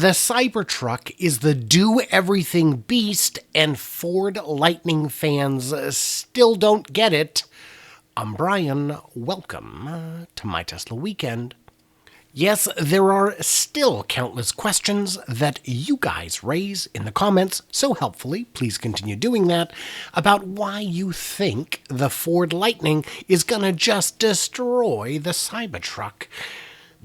The CyberTruck is the do-everything beast, and Ford Lightning fans still don't get it. I'm Brian. Welcome to My Tesla Weekend. Yes, there are still countless questions that you guys raise in the comments, so helpfully, please continue doing that, about why you think the Ford Lightning is gonna just destroy the Cybertruck.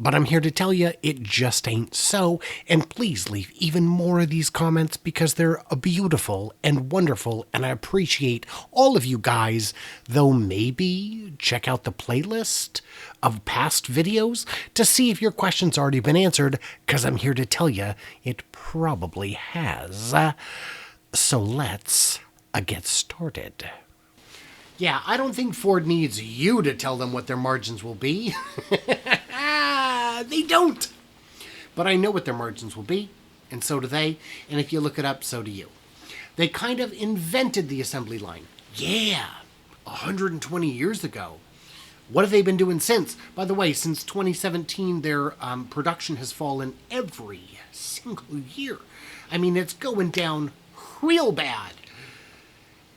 But I'm here to tell you it just ain't so, and please leave even more of these comments because they're beautiful and wonderful, and I appreciate all of you guys, though maybe check out the playlist of past videos to see if your question's already been answered, because I'm here to tell you it probably has. So let's get started. Yeah, I don't think Ford needs you to tell them what their margins will be. They don't. But I know what their margins will be, and so do they. And if you look it up, so do you. They kind of invented the assembly line. Yeah, 120 years ago. What have they been doing since? By the way, since 2017, their production has fallen every single year. I mean, it's going down real bad.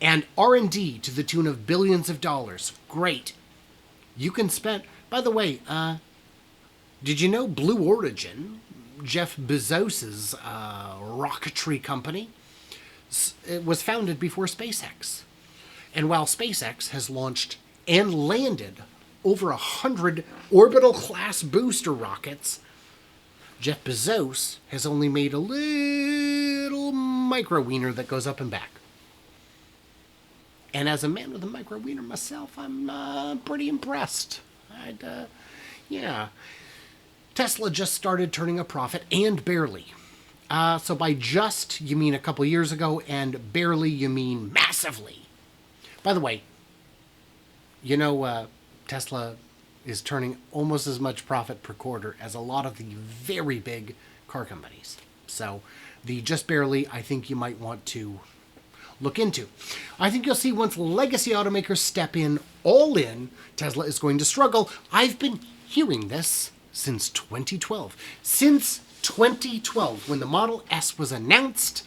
And R&D to the tune of billions of dollars. Great. You can spend... By the way, did you know Blue Origin, Jeff Bezos's rocketry company, it was founded before SpaceX. And while SpaceX has launched and landed over 100 orbital-class booster rockets, Jeff Bezos has only made a little micro-wiener that goes up and back. And as a man with a micro-wiener myself, I'm pretty impressed. Yeah. Tesla just started turning a profit, and barely. So by just, you mean a couple years ago, and barely, you mean massively. By the way, you know, Tesla is turning almost as much profit per quarter as a lot of the very big car companies. So the just barely, I think you might want to look into. I think you'll see once legacy automakers step in, all in, Tesla is going to struggle. I've been hearing this since 2012. Since 2012, when the Model S was announced,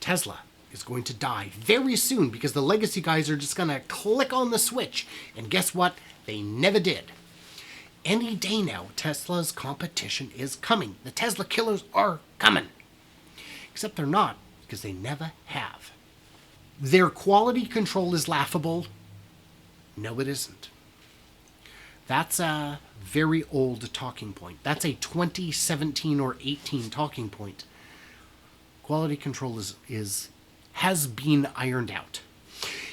Tesla is going to die very soon because the legacy guys are just going to click on the switch. And guess what? They never did. Any day now, Tesla's competition is coming. The Tesla killers are coming. Except they're not, because they never have. Their quality control is laughable. No, it isn't. That's a very old talking point. That's a 2017 or 18 talking point. Quality control has been ironed out.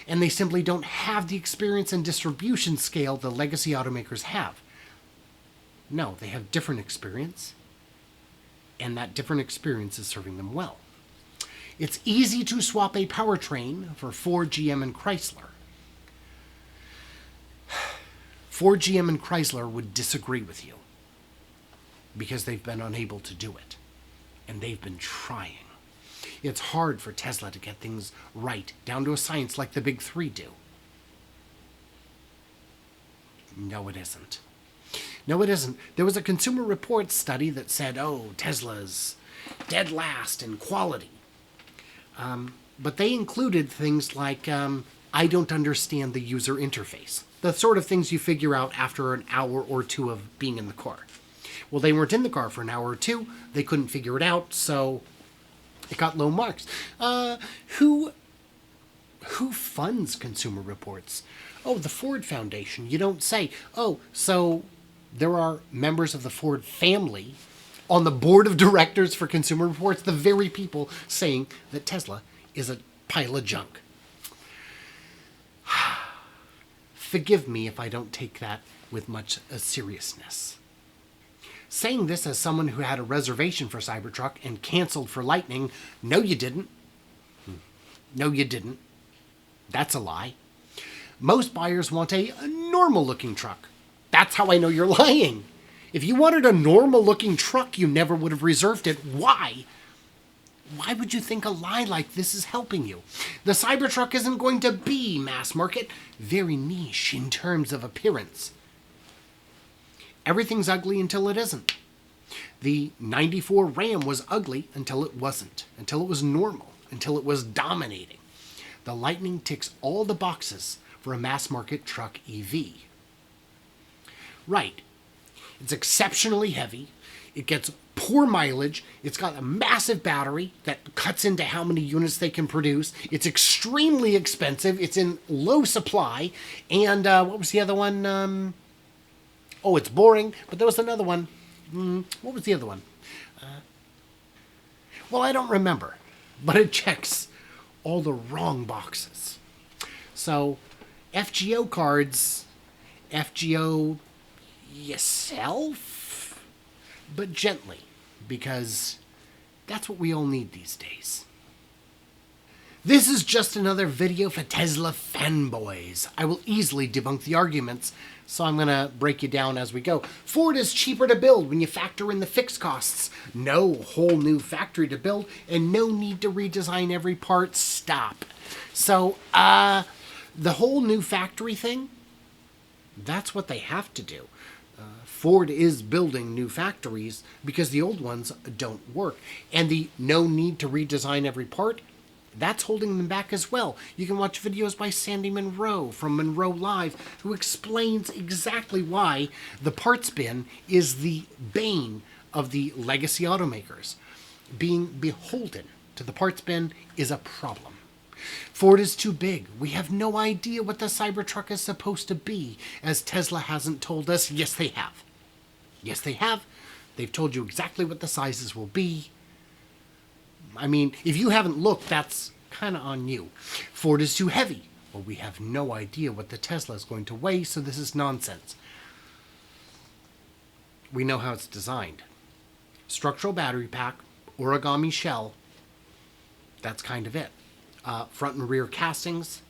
And they simply don't have the experience and distribution scale the legacy automakers have. No, they have different experience. And that different experience is serving them well. It's easy to swap a powertrain for Ford, GM, and Chrysler. Ford, GM, and Chrysler would disagree with you because they've been unable to do it. And they've been trying. It's hard for Tesla to get things right, down to a science like the big three do. No, it isn't. No, it isn't. There was a Consumer Reports study that said, oh, Tesla's dead last in quality. But they included things like, I don't understand the user interface. The sort of things you figure out after an hour or two of being in the car. Well, they weren't in the car for an hour or two. They couldn't figure it out, so it got low marks. Who funds Consumer Reports? Oh, the Ford Foundation. You don't say, oh, so there are members of the Ford family on the board of directors for Consumer Reports, the very people saying that Tesla is a pile of junk. Forgive me if I don't take that with much seriousness. Saying this as someone who had a reservation for CyberTruck and canceled for Lightning, no you didn't. No you didn't. That's a lie. Most buyers want a normal-looking truck. That's how I know you're lying. If you wanted a normal-looking truck, you never would have reserved it. Why? Why would you think a lie like this is helping you? The Cybertruck isn't going to be mass market, very niche in terms of appearance. Everything's ugly until it isn't. The 94 Ram was ugly until it wasn't, until it was normal, until it was dominating. The Lightning ticks all the boxes for a mass-market truck EV. Right. It's exceptionally heavy. It gets poor mileage. It's got a massive battery that cuts into how many units they can produce. It's extremely expensive. It's in low supply. And what was the other one? Oh, it's boring. But there was another one. What was the other one? Well, I don't remember. But it checks all the wrong boxes. So, FGO cards, FGO yourself, but gently, because that's what we all need these days. This is just another video for Tesla fanboys. I will easily debunk the arguments, so I'm going to break you down as we go. Ford is cheaper to build when you factor in the fixed costs. No whole new factory to build, and no need to redesign every part. Stop. So, the whole new factory thing, that's what they have to do. Ford is building new factories because the old ones don't work. And the no need to redesign every part, that's holding them back as well. You can watch videos by Sandy Monroe from Monroe Live, who explains exactly why the parts bin is the bane of the legacy automakers. Being beholden to the parts bin is a problem. Ford is too big. We have no idea what the Cybertruck is supposed to be, as Tesla hasn't told us. Yes, they have. Yes, they have. They've told you exactly what the sizes will be. I mean, if you haven't looked, that's kind of on you. Ford is too heavy. Well, we have no idea what the Tesla is going to weigh, so this is nonsense. We know how it's designed. Structural battery pack, origami shell, that's kind of it. Front and rear castings.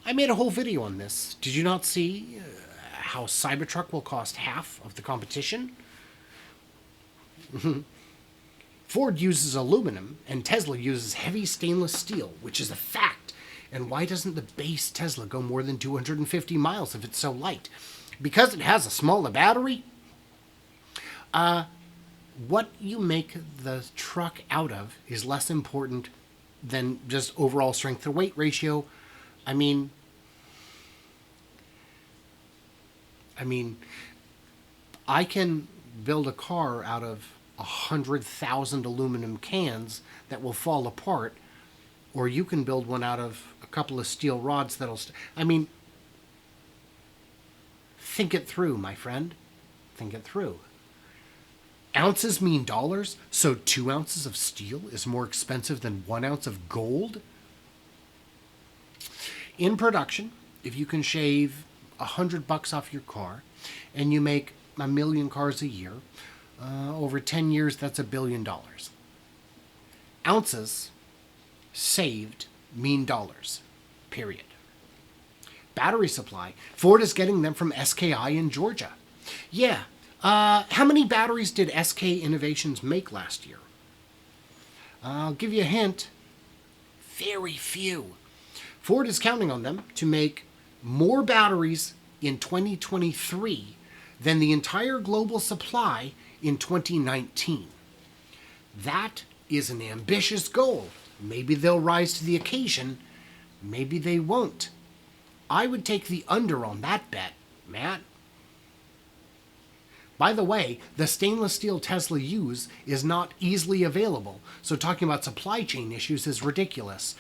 I made a whole video on this. Did you not see how Cybertruck will cost half of the competition? Ford uses aluminum and Tesla uses heavy stainless steel, which is a fact. And why doesn't the base Tesla go more than 250 miles if it's so light? Because it has a smaller battery? What you make the truck out of is less important than just overall strength to weight ratio. I mean, I can build a car out of 100,000 aluminum cans that will fall apart, or you can build one out of a couple of steel rods that'll... think it through, my friend. Think it through. Ounces mean dollars, so 2 ounces of steel is more expensive than 1 ounce of gold? In production, if you can shave $100 off your car and you make 1 million cars a year, over 10 years, that's $1 billion. Ounces saved mean dollars, period. Battery supply, Ford is getting them from SKI in Georgia. Yeah. How many batteries did SK Innovations make last year? I'll give you a hint. Very few. Ford is counting on them to make more batteries in 2023 than the entire global supply in 2019. That is an ambitious goal. Maybe they'll rise to the occasion. Maybe they won't. I would take the under on that bet, Matt. By the way, the stainless steel Tesla use is not easily available, so talking about supply chain issues is ridiculous.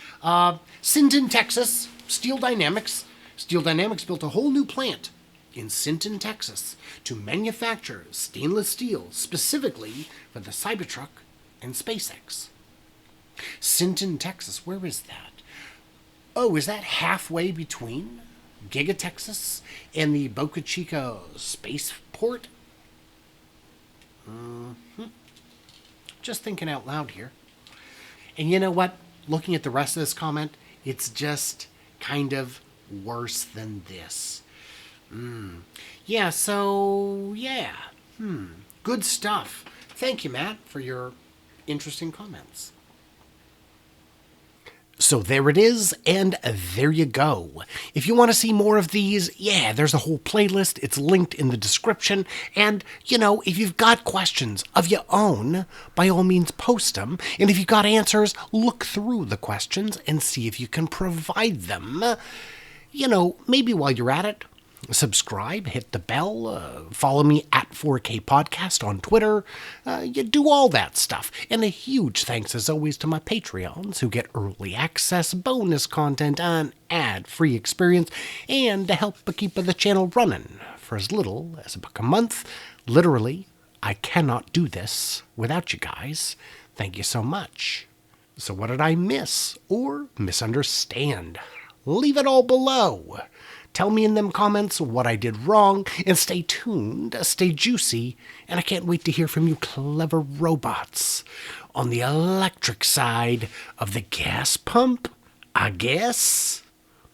Sinton, Texas, Steel Dynamics. Steel Dynamics built a whole new plant in Sinton, Texas, to manufacture stainless steel specifically for the Cybertruck and SpaceX. Sinton, Texas, where is that? Oh, is that halfway between Giga, Texas and the Boca Chica spaceport? Just thinking out loud here. And you know what? Looking at the rest of this comment, it's just kind of worse than this. Yeah, so, yeah. Good stuff. Thank you, Matt, for your interesting comments. So there it is, and there you go. If you want to see more of these, yeah, there's a whole playlist. It's linked in the description. And, if you've got questions of your own, by all means post them. And if you've got answers, look through the questions and see if you can provide them. Maybe while you're at it, subscribe, hit the bell, follow me at 4K Podcast on Twitter. You do all that stuff. And a huge thanks, as always, to my Patreons who get early access, bonus content, an ad-free experience, and to help keep the channel running for as little as $1 a month. Literally, I cannot do this without you guys. Thank you so much. So what did I miss or misunderstand? Leave it all below. Tell me in them comments what I did wrong, and stay tuned, stay juicy, and I can't wait to hear from you clever robots on the electric side of the gas pump, I guess.